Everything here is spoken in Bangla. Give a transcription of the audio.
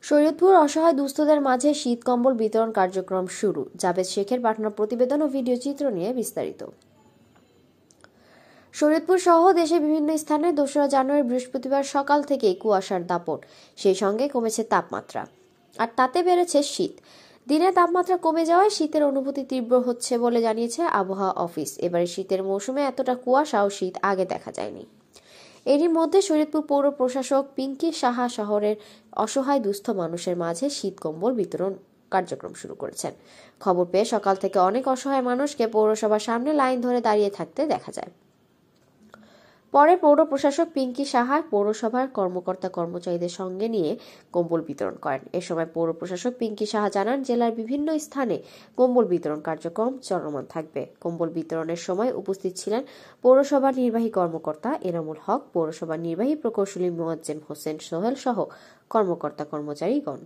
শরীয়তপুর অসহায় দুস্থদের মাঝে শীত কম্বল বিতরণ কার্যক্রম শুরু। জাভেদ শেখের পাঠানো প্রতিবেদন ও ভিডিও চিত্র নিয়ে বিস্তারিত। শরীয়তপুর সহ দেশের বিভিন্ন স্থানে ২রা জানুয়ারি বৃহস্পতিবার সকাল থেকেই কুয়াশার দাপট, সেই সঙ্গে কমেছে তাপমাত্রা, আর তাতে বেড়েছে শীত। দিনে তাপমাত্রা কমে যাওয়ায় শীতের অনুভূতি তীব্র হচ্ছে বলে জানিয়েছে আবহাওয়া অফিস। এবারে শীতের মৌসুমে এতটা কুয়াশা ও শীত আগে দেখা যায়নি। এরই মধ্যে শরীয়তপুর পৌর প্রশাসক পিঙ্কি সাহা শহরের অসহায় দুস্থ মানুষের মাঝে শীত কম্বল বিতরণ কার্যক্রম শুরু করেছেন। খবর পেয়ে সকাল থেকে অনেক অসহায় মানুষকে পৌরসভার সামনে লাইন ধরে দাঁড়িয়ে থাকতে দেখা যায়। পরে পৌর প্রশাসক পিঙ্কি সাহা পৌরসভার কর্মকর্তা কর্মচারীদের সঙ্গে নিয়ে কম্বল বিতরণ করেন। এ সময় পৌর প্রশাসক পিঙ্কি সাহা জানান, জেলার বিভিন্ন স্থানে কম্বল বিতরণ কার্যক্রম চলমান থাকবে। কম্বল বিতরণের সময় উপস্থিত ছিলেন পৌরসভার নির্বাহী কর্মকর্তা এনামুল হক, পৌরসভার নির্বাহী প্রকৌশলী মোয়াজ্জেম হোসেন সোহেল সহ কর্মকর্তা কর্মচারীগণ।